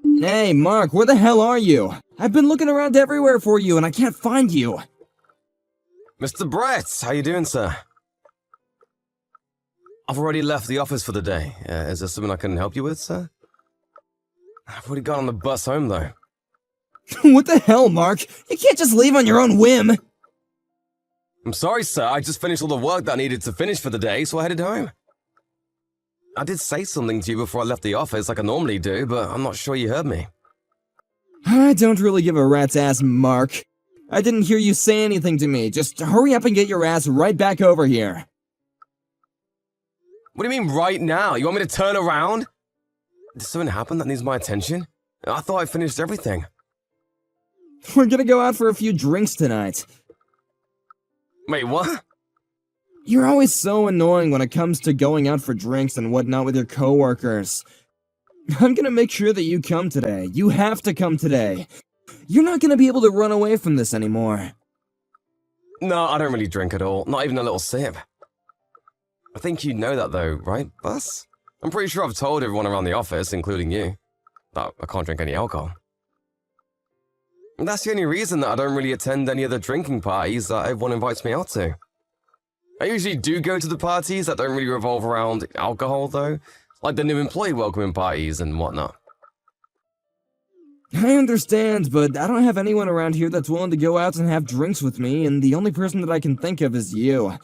Hey, Mark, where the hell are you? I've been looking around everywhere for you and I can't find you. Mr. Brett, how you doing, sir? I've already left the office for the day. Is there something I can help you with, sir? I've already got on the bus home, though. What the hell, Mark? You can't just leave on your own whim. I'm sorry, sir. I just finished all the work that I needed to finish for the day, so I headed home. I did say something to you before I left the office like I normally do, but I'm not sure you heard me. I don't really give a rat's ass, Mark. I didn't hear you say anything to me. Just hurry up and get your ass right back over here. What do you mean right now? You want me to turn around? Did something happen that needs my attention? I thought I finished everything. We're gonna go out for a few drinks tonight. Wait, what? You're always so annoying when it comes to going out for drinks and whatnot with your coworkers. I'm gonna make sure that you come today. You have to come today. You're not gonna be able to run away from this anymore. No, I don't really drink at all. Not even a little sip. I think you know that though, right, Bus? I'm pretty sure I've told everyone around the office, including you, that I can't drink any alcohol. And that's the only reason that I don't really attend any of the drinking parties that everyone invites me out to. I usually do go to the parties that don't really revolve around alcohol though, like the new employee welcoming parties and whatnot. I understand, but I don't have anyone around here that's willing to go out and have drinks with me, and the only person that I can think of is you.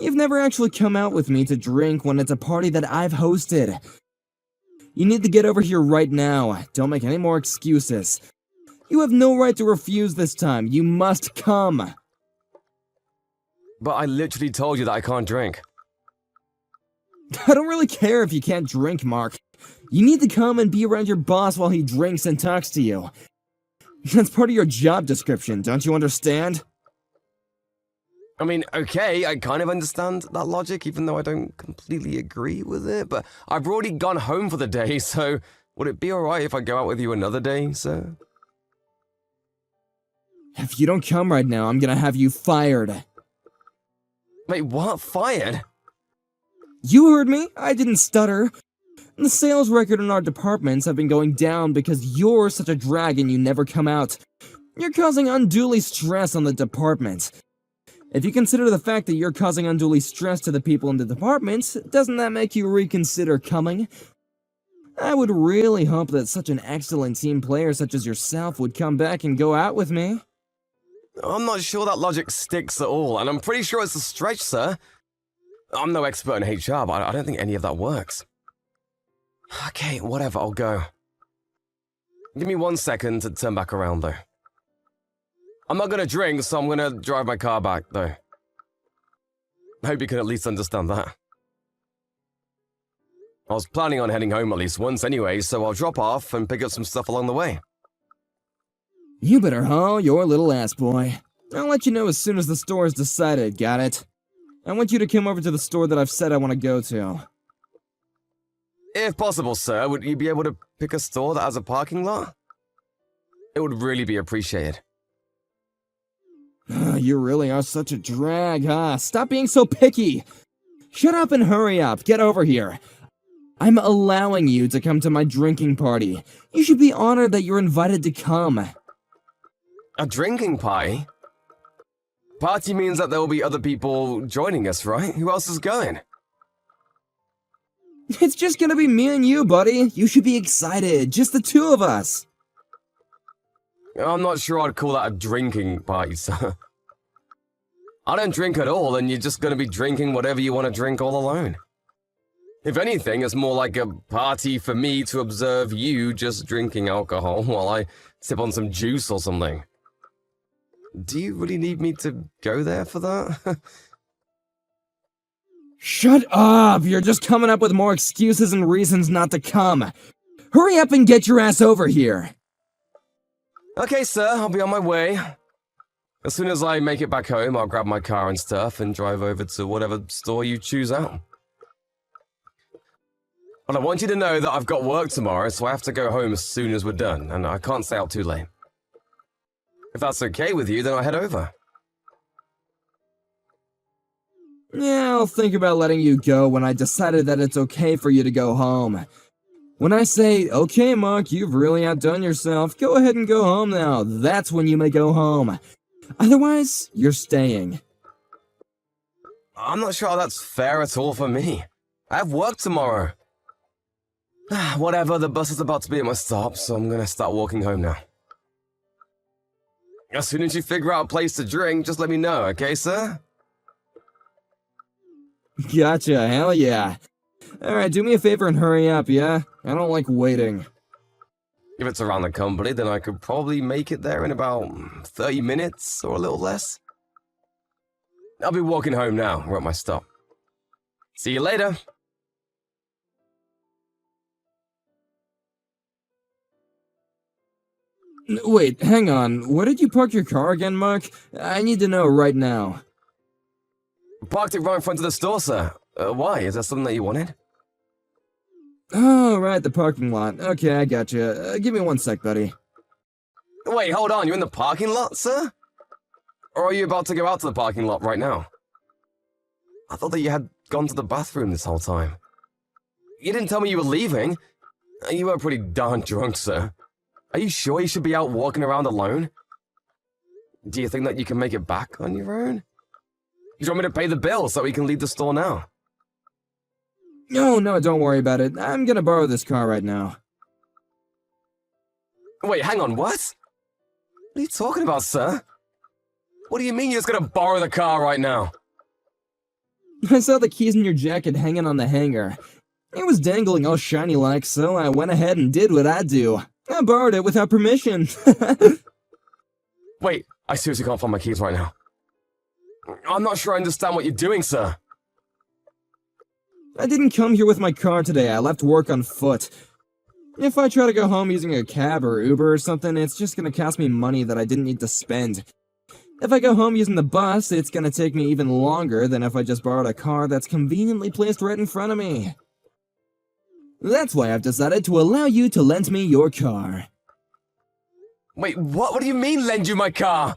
You've never actually come out with me to drink when it's a party that I've hosted. You need to get over here right now. Don't make any more excuses. You have no right to refuse this time. You must come. But I literally told you that I can't drink. I don't really care if you can't drink, Mark. You need to come and be around your boss while he drinks and talks to you. That's part of your job description, don't you understand? I mean, okay, I kind of understand that logic, even though I don't completely agree with it, but I've already gone home for the day, so would it be alright if I go out with you another day, sir? If you don't come right now, I'm gonna have you fired. Wait, what? Fired? You heard me. I didn't stutter. The sales record in our departments have been going down because you're such a drag and you never come out. You're causing unduly stress on the department. If you consider the fact that you're causing unduly stress to the people in the department, doesn't that make you reconsider coming? I would really hope that such an excellent team player such as yourself would come back and go out with me. I'm not sure that logic sticks at all, and I'm pretty sure it's a stretch, sir. I'm no expert in HR, but I don't think any of that works. Okay, whatever, I'll go. Give me 1 second to turn back around, though. I'm not gonna drink, so I'm gonna drive my car back, though. I hope you can at least understand that. I was planning on heading home at least once anyway, so I'll drop off and pick up some stuff along the way. You better haul your little ass, boy. I'll let you know as soon as the store is decided, got it? I want you to come over to the store that I've said I want to go to. If possible, sir, would you be able to pick a store that has a parking lot? It would really be appreciated. You really are such a drag, huh? Stop being so picky! Shut up and hurry up, get over here. I'm allowing you to come to my drinking party. You should be honored that you're invited to come. A drinking party? Party means that there will be other people joining us, right? Who else is going? It's just gonna be me and you, buddy. You should be excited, just the two of us. I'm not sure I'd call that a drinking party, sir. I don't drink at all, and you're just gonna be drinking whatever you want to drink all alone. If anything, it's more like a party for me to observe you just drinking alcohol while I sip on some juice or something. Do you really need me to go there for that? Shut up! You're just coming up with more excuses and reasons not to come. Hurry up and get your ass over here. Okay, sir, I'll be on my way. As soon as I make it back home, I'll grab my car and stuff and drive over to whatever store you choose out. But I want you to know that I've got work tomorrow, so I have to go home as soon as we're done, and I can't stay out too late. If that's okay with you, then I'll head over. Yeah, I'll think about letting you go when I decided that it's okay for you to go home. When I say, okay, Mark, you've really outdone yourself, go ahead and go home now, that's when you may go home. Otherwise, you're staying. I'm not sure that's fair at all for me. I have work tomorrow. Whatever, the bus is about to be at my stop, so I'm gonna start walking home now. As soon as you figure out a place to drink, just let me know, okay, sir? Gotcha, hell yeah. Alright, do me a favor and hurry up, yeah? I don't like waiting. If it's around the company, then I could probably make it there in about 30 minutes or a little less. I'll be walking home now. We're at my stop. See you later. Wait, hang on. Where did you park your car again, Mark? I need to know right now. Parked it right in front of the store, sir. Why? Is that something that you wanted? Oh, right, the parking lot. Okay, I gotcha. Give me 1 sec, buddy. Wait, hold on. You're in the parking lot, sir? Or are you about to go out to the parking lot right now? I thought that you had gone to the bathroom this whole time. You didn't tell me you were leaving. You were pretty darn drunk, sir. Are you sure you should be out walking around alone? Do you think that you can make it back on your own? You want me to pay the bill so we can leave the store now? No, don't worry about it. I'm gonna borrow this car right now. Wait, hang on, what? What are you talking about, sir? What do you mean you're just gonna borrow the car right now? I saw the keys in your jacket hanging on the hanger. It was dangling all shiny-like, so I went ahead and did what I do. I borrowed it without permission. Wait, I seriously can't find my keys right now. I'm not sure I understand what you're doing, sir. I didn't come here with my car today. I left work on foot. If I try to go home using a cab or Uber or something, it's just gonna cost me money that I didn't need to spend. If I go home using the bus, it's gonna take me even longer than if I just borrowed a car that's conveniently placed right in front of me. That's why I've decided to allow you to lend me your car. Wait, what? What do you mean, lend you my car?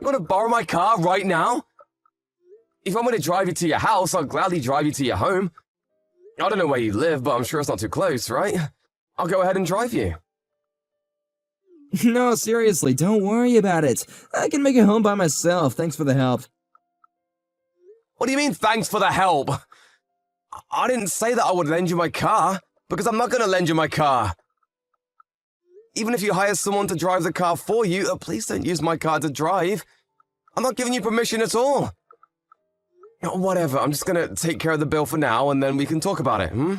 You want to borrow my car right now? If I'm going to drive you to your house, I'll gladly drive you to your home. I don't know where you live, but I'm sure it's not too close, right? I'll go ahead and drive you. No, seriously, don't worry about it. I can make it home by myself, thanks for the help. What do you mean, thanks for the help? I didn't say that I would lend you my car, because I'm not going to lend you my car. Even if you hire someone to drive the car for you, please don't use my car to drive. I'm not giving you permission at all. Whatever, I'm just gonna take care of the bill for now, and then we can talk about it, hmm?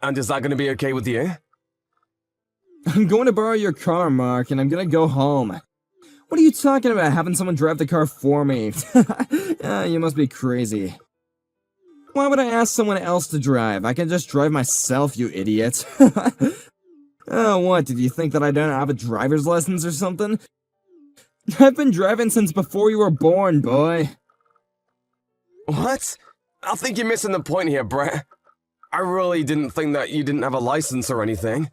And is that gonna be okay with you? I'm going to borrow your car, Mark, and I'm gonna go home. What are you talking about, having someone drive the car for me? You must be crazy. Why would I ask someone else to drive? I can just drive myself, you idiot. Oh, what, did you think that I don't have a driver's license or something? I've been driving since before you were born, boy. What? I think you're missing the point here, Brett. I really didn't think that you didn't have a license or anything.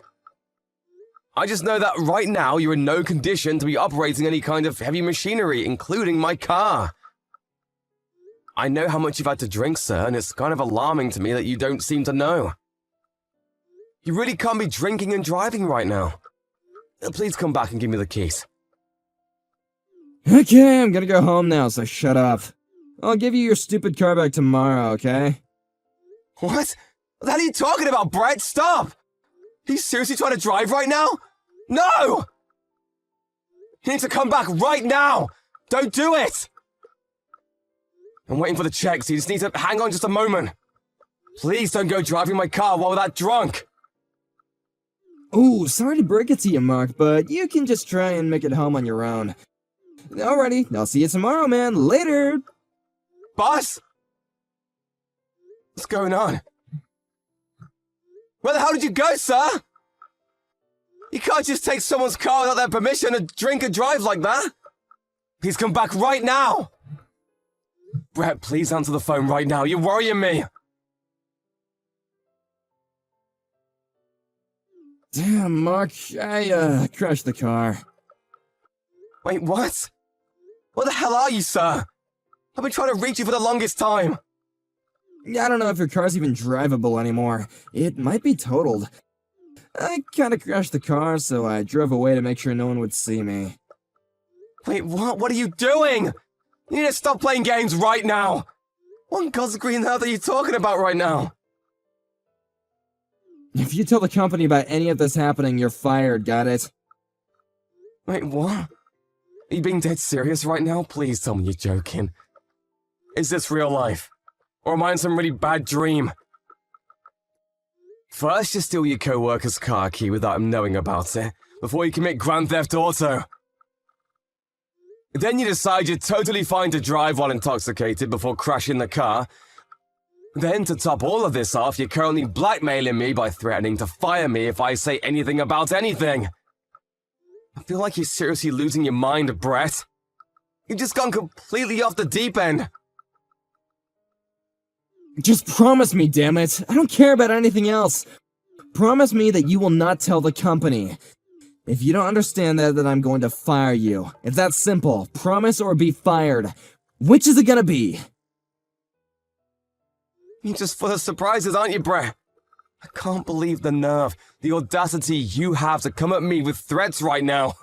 I just know that right now you're in no condition to be operating any kind of heavy machinery, including my car. I know how much you've had to drink, sir, and it's kind of alarming to me that you don't seem to know. You really can't be drinking and driving right now. Please come back and give me the keys. Okay, I'm gonna go home now, so shut up. I'll give you your stupid car back tomorrow, okay? What? What the hell are you talking about, Brett? Stop! Are you seriously trying to drive right now? No! You need to come back right now! Don't do it! I'm waiting for the check, so you just need to hang on just a moment. Please don't go driving my car while we're that drunk. Ooh, sorry to break it to you, Mark, but you can just try and make it home on your own. Alrighty, I'll see you tomorrow, man. Later! Boss? What's going on? Where the hell did you go, sir? You can't just take someone's car without their permission and drink and drive like that. Please come back right now. Brett, please answer the phone right now. You're worrying me. Damn, Mark, I crashed the car. Wait, what? Where the hell are you, sir? I've been trying to reach you for the longest time. I don't know if your car's even drivable anymore. It might be totaled. I kinda crashed the car, so I drove away to make sure no one would see me. Wait, what? What are you doing? You need to stop playing games right now! What in God's green earth are you talking about right now? If you tell the company about any of this happening, you're fired, got it? Wait, what? Are you being dead serious right now? Please tell me you're joking. Is this real life? Or am I in some really bad dream? First, you steal your co-worker's car key without him knowing about it, before you commit Grand Theft Auto. Then you decide you're totally fine to drive while intoxicated before crashing the car. Then, to top all of this off, you're currently blackmailing me by threatening to fire me if I say anything about anything. I feel like you're seriously losing your mind, Brett. You've just gone completely off the deep end. Just promise me, damn it. I don't care about anything else. Promise me that you will not tell the company. If you don't understand that, then I'm going to fire you. It's that simple. Promise or be fired. Which is it gonna be? You're just full of surprises, aren't you, Brett? I can't believe the nerve, the audacity you have to come at me with threats right now.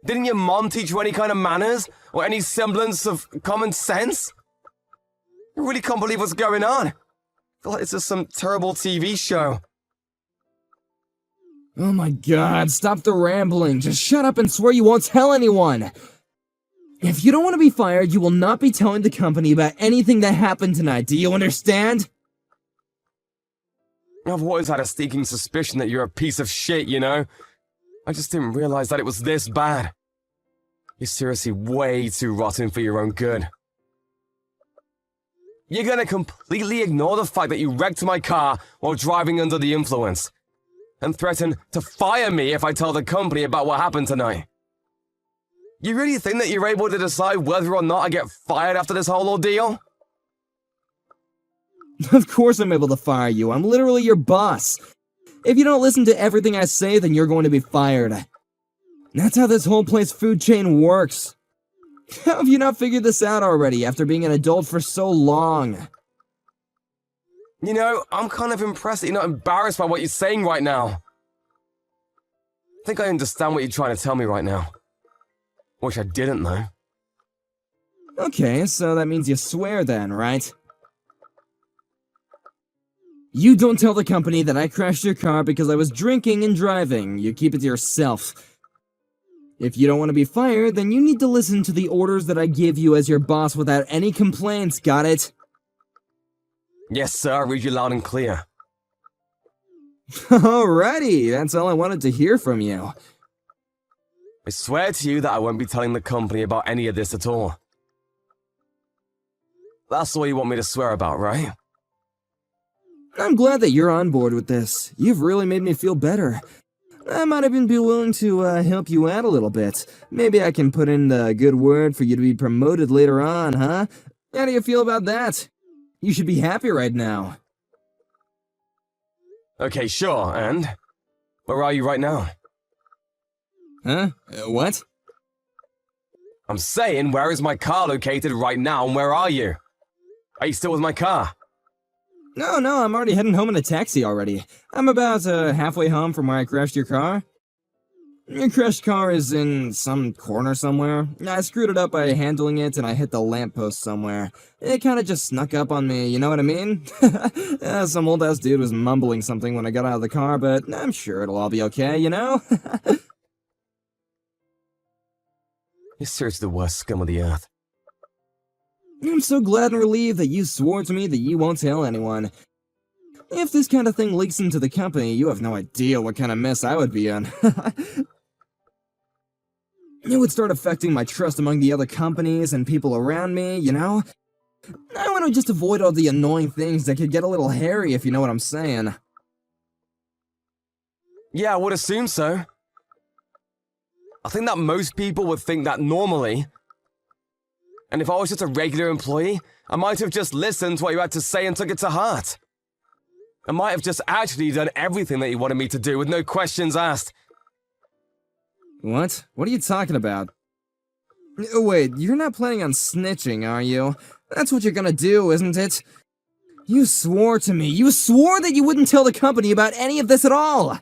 Didn't your mom teach you any kind of manners? Or any semblance of common sense? I really can't believe what's going on. I feel like it's just some terrible TV show. Oh my god, stop the rambling. Just shut up and swear you won't tell anyone. If you don't want to be fired, you will not be telling the company about anything that happened tonight. Do you understand? I've always had a sneaking suspicion that you're a piece of shit, you know? I just didn't realize that it was this bad. You're seriously way too rotten for your own good. You're gonna completely ignore the fact that you wrecked my car while driving under the influence, and threaten to fire me if I tell the company about what happened tonight. You really think that you're able to decide whether or not I get fired after this whole ordeal? Of course I'm able to fire you. I'm literally your boss. If you don't listen to everything I say, then you're going to be fired. That's how this whole place food chain works. How have you not figured this out already after being an adult for so long? You know, I'm kind of impressed that you're not embarrassed by what you're saying right now. I think I understand what you're trying to tell me right now. Wish I didn't, though. Okay, so that means you swear then, right? You don't tell the company that I crashed your car because I was drinking and driving. You keep it to yourself. If you don't want to be fired, then you need to listen to the orders that I give you as your boss without any complaints, got it? Yes, sir, I read you loud and clear. Alrighty, that's all I wanted to hear from you. I swear to you that I won't be telling the company about any of this at all. That's all you want me to swear about, right? I'm glad that you're on board with this. You've really made me feel better. I might even be willing to help you out a little bit. Maybe I can put in the good word for you to be promoted later on, huh? How do you feel about that? You should be happy right now. Okay, sure, and? Where are you right now? Huh? What? I'm saying, where is my car located right now, and where are you? Are you still with my car? No, I'm already heading home in a taxi already. I'm about halfway home from where I crashed your car. Your crashed car is in some corner somewhere. I screwed it up by handling it and I hit the lamppost somewhere. It kinda just snuck up on me, you know what I mean? Some old-ass dude was mumbling something when I got out of the car, but I'm sure it'll all be okay, you know? You're seriously the worst scum of the earth. I'm so glad and relieved that you swore to me that you won't tell anyone. If this kind of thing leaks into the company, you have no idea what kind of mess I would be in. It would start affecting my trust among the other companies and people around me, you know? I want to just avoid all the annoying things that could get a little hairy, if you know what I'm saying. Yeah, I would assume so. I think that most people would think that normally. And if I was just a regular employee, I might have just listened to what you had to say and took it to heart. I might have just actually done everything that you wanted me to do with no questions asked. What? What are you talking about? Wait, you're not planning on snitching, are you? That's what you're gonna do, isn't it? You swore to me. You swore that you wouldn't tell the company about any of this at all.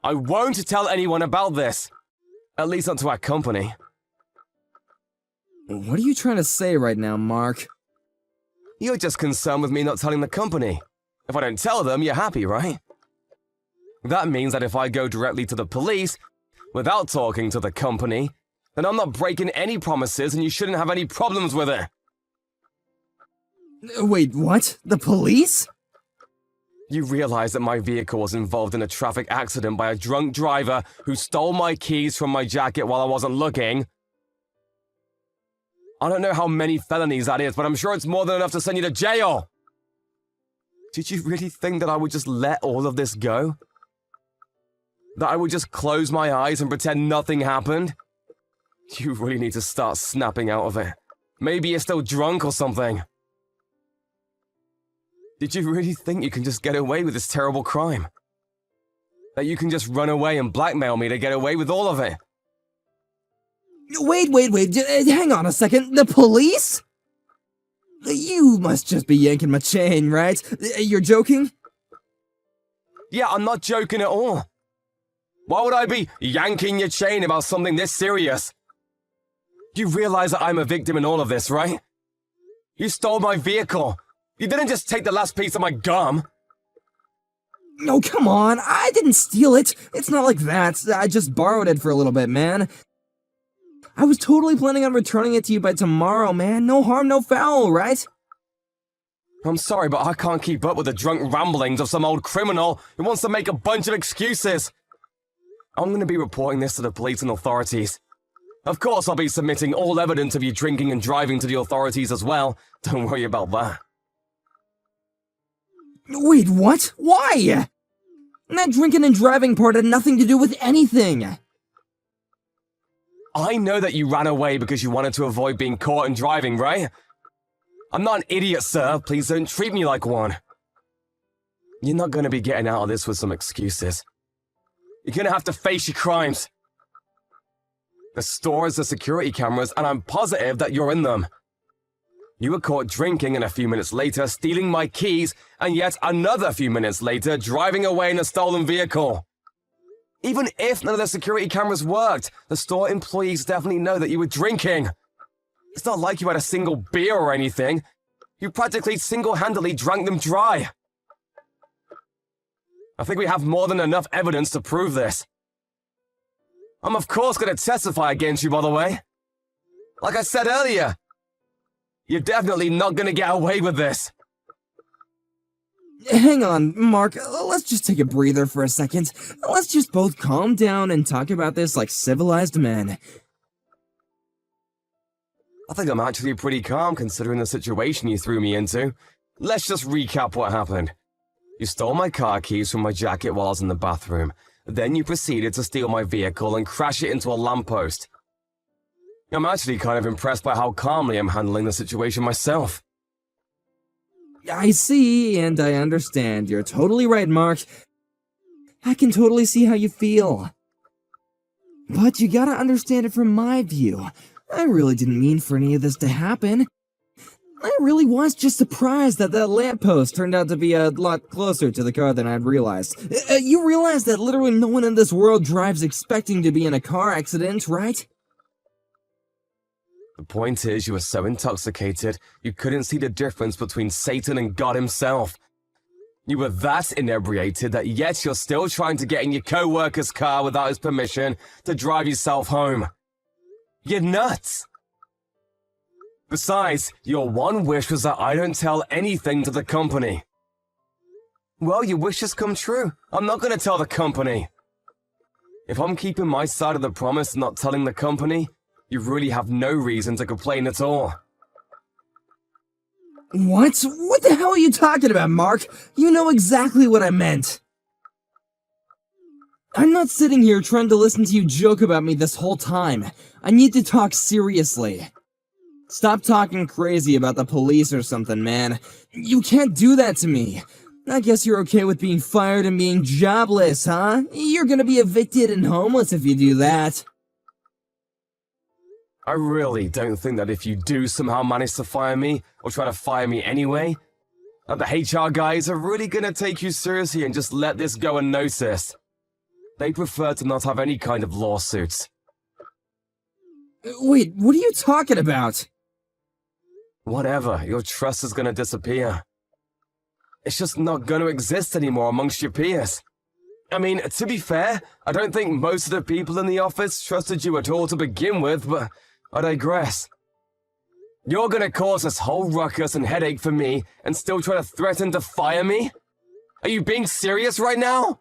I won't tell anyone about this. At least not to our company. What are you trying to say right now, Mark? You're just concerned with me not telling the company. If I don't tell them, you're happy, right? That means that if I go directly to the police, without talking to the company, then I'm not breaking any promises and you shouldn't have any problems with it. Wait, what? The police? You realize that my vehicle was involved in a traffic accident by a drunk driver who stole my keys from my jacket while I wasn't looking. I don't know how many felonies that is, but I'm sure it's more than enough to send you to jail. Did you really think that I would just let all of this go? That I would just close my eyes and pretend nothing happened? You really need to start snapping out of it. Maybe you're still drunk or something. Did you really think you can just get away with this terrible crime? That you can just run away and blackmail me to get away with all of it? Wait, hang on a second. The police? You must just be yanking my chain, right? You're joking? Yeah, I'm not joking at all. Why would I be yanking your chain about something this serious? You realize that I'm a victim in all of this, right? You stole my vehicle. You didn't just take the last piece of my gum. No, come on. I didn't steal it. It's not like that. I just borrowed it for a little bit, man. I was totally planning on returning it to you by tomorrow, man. No harm, no foul, right? I'm sorry, but I can't keep up with the drunk ramblings of some old criminal who wants to make a bunch of excuses. I'm going to be reporting this to the police and authorities. Of course, I'll be submitting all evidence of you drinking and driving to the authorities as well. Don't worry about that. Wait, what? Why? That drinking and driving part had nothing to do with anything. I know that you ran away because you wanted to avoid being caught and driving, right? I'm not an idiot, sir. Please don't treat me like one. You're not going to be getting out of this with some excuses. You're going to have to face your crimes. The store has the security cameras, and I'm positive that you're in them. You were caught drinking and a few minutes later stealing my keys, and yet another few minutes later driving away in a stolen vehicle. Even if none of the security cameras worked, the store employees definitely know that you were drinking. It's not like you had a single beer or anything. You practically single-handedly drank them dry. I think we have more than enough evidence to prove this. I'm of course going to testify against you, by the way. Like I said earlier, you're definitely not going to get away with this. Hang on, Mark. Let's just take a breather for a second. Let's just both calm down and talk about this like civilized men. I think I'm actually pretty calm considering the situation you threw me into. Let's just recap what happened. You stole my car keys from my jacket while I was in the bathroom. Then you proceeded to steal my vehicle and crash it into a lamppost. I'm actually kind of impressed by how calmly I'm handling the situation myself. I see, and I understand. You're totally right, Mark. I can totally see how you feel. But you gotta understand it from my view. I really didn't mean for any of this to happen. I really was just surprised that that lamppost turned out to be a lot closer to the car than I'd realized. You realize that literally no one in this world drives expecting to be in a car accident, right? The point is, you were so intoxicated, you couldn't see the difference between Satan and God himself. You were that inebriated that yet you're still trying to get in your co-worker's car without his permission to drive yourself home. You're nuts! Besides, your one wish was that I don't tell anything to the company. Well, your wish has come true. I'm not going to tell the company. If I'm keeping my side of the promise and not telling the company, you really have no reason to complain at all. What? What the hell are you talking about, Mark? You know exactly what I meant. I'm not sitting here trying to listen to you joke about me this whole time. I need to talk seriously. Stop talking crazy about the police or something, man. You can't do that to me. I guess you're okay with being fired and being jobless, huh? You're gonna be evicted and homeless if you do that. I really don't think that if you do somehow manage to fire me, or try to fire me anyway, And the HR guys are really gonna take you seriously and just let this go unnoticed. They prefer to not have any kind of lawsuits. Wait, what are you talking about? Whatever, your trust is gonna disappear. It's just not gonna exist anymore amongst your peers. I mean, to be fair, I don't think most of the people in the office trusted you at all to begin with, but I digress. You're gonna cause this whole ruckus and headache for me and still try to threaten to fire me? Are you being serious right now?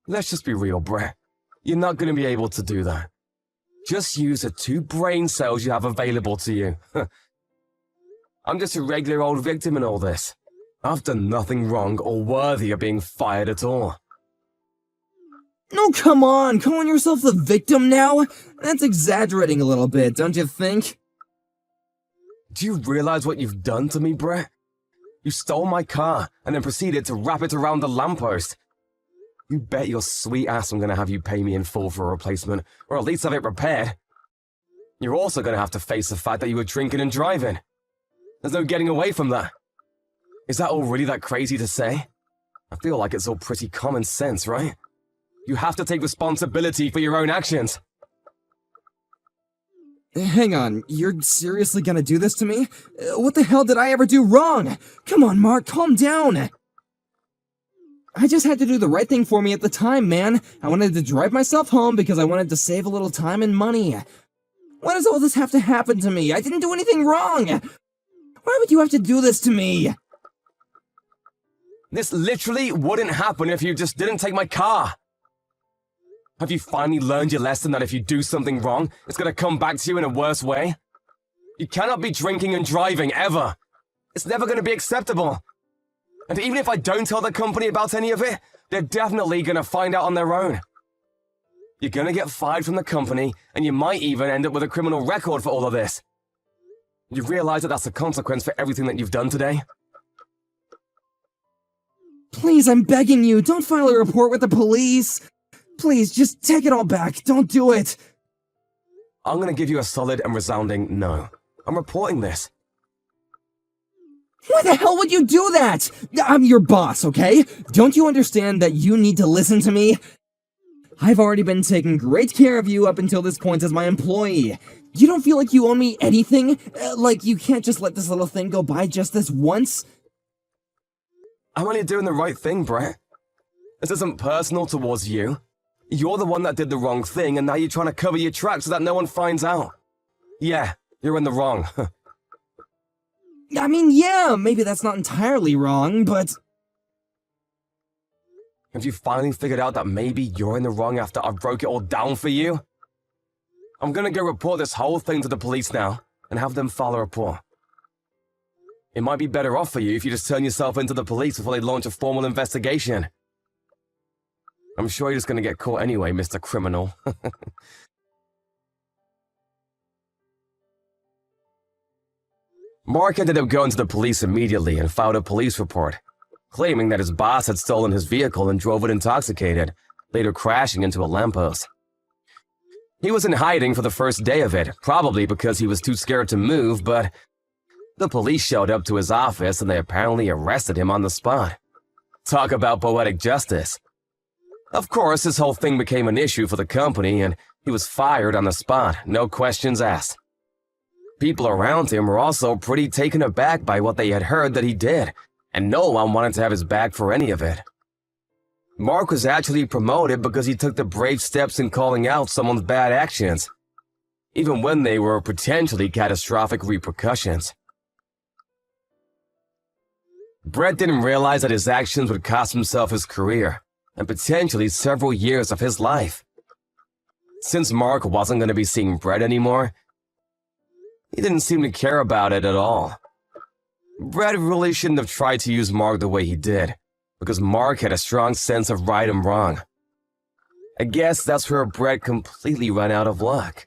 Let's just be real, Brett. You're not gonna be able to do that. Just use the 2 brain cells you have available to you. I'm just a regular old victim in all this. I've done nothing wrong or worthy of being fired at all. No, come on, calling yourself the victim now? That's exaggerating a little bit, don't you think? Do you realize what you've done to me, Brett? You stole my car and then proceeded to wrap it around the lamppost. You bet your sweet ass I'm gonna have you pay me in full for a replacement, or at least have it repaired. You're also gonna have to face the fact that you were drinking and driving. There's no getting away from that. Is that all really that crazy to say? I feel like it's all pretty common sense, right? You have to take responsibility for your own actions. Hang on, you're seriously gonna do this to me? What the hell did I ever do wrong? Come on, Mark, calm down. I just had to do the right thing for me at the time, man. I wanted to drive myself home because I wanted to save a little time and money. Why does all this have to happen to me? I didn't do anything wrong. Why would you have to do this to me? This literally wouldn't happen if you just didn't take my car. Have you finally learned your lesson that if you do something wrong, it's gonna come back to you in a worse way? You cannot be drinking and driving, ever. It's never gonna be acceptable. And even if I don't tell the company about any of it, they're definitely gonna find out on their own. You're gonna get fired from the company, and you might even end up with a criminal record for all of this. You realize that that's a consequence for everything that you've done today? Please, I'm begging you, don't file a report with the police. Please, just take it all back. Don't do it. I'm gonna give you a solid and resounding no. I'm reporting this. Why the hell would you do that? I'm your boss, okay? Don't you understand that you need to listen to me? I've already been taking great care of you up until this point as my employee. You don't feel like you owe me anything? Like you can't just let this little thing go by just this once? I'm only doing the right thing, Brett. This isn't personal towards you. You're the one that did the wrong thing, and now you're trying to cover your tracks so that no one finds out. Yeah, you're in the wrong. I mean, yeah, maybe that's not entirely wrong, but... Have you finally figured out that maybe you're in the wrong after I broke it all down for you? I'm gonna go report this whole thing to the police now, and have them file a report. It might be better off for you if you just turn yourself into the police before they launch a formal investigation. I'm sure you're just gonna get caught anyway, Mr. Criminal. Mark ended up going to the police immediately and filed a police report, claiming that his boss had stolen his vehicle and drove it intoxicated, later crashing into a lamppost. He was in hiding for the first day of it, probably because he was too scared to move, but the police showed up to his office and they apparently arrested him on the spot. Talk about poetic justice. Of course, this whole thing became an issue for the company and he was fired on the spot, no questions asked. People around him were also pretty taken aback by what they had heard that he did, and no one wanted to have his back for any of it. Mark was actually promoted because he took the brave steps in calling out someone's bad actions, even when they were potentially catastrophic repercussions. Brett didn't realize that his actions would cost himself his career, and potentially several years of his life. Since Mark wasn't going to be seeing Brett anymore, he didn't seem to care about it at all. Brett really shouldn't have tried to use Mark the way he did, because Mark had a strong sense of right and wrong. I guess that's where Brett completely ran out of luck.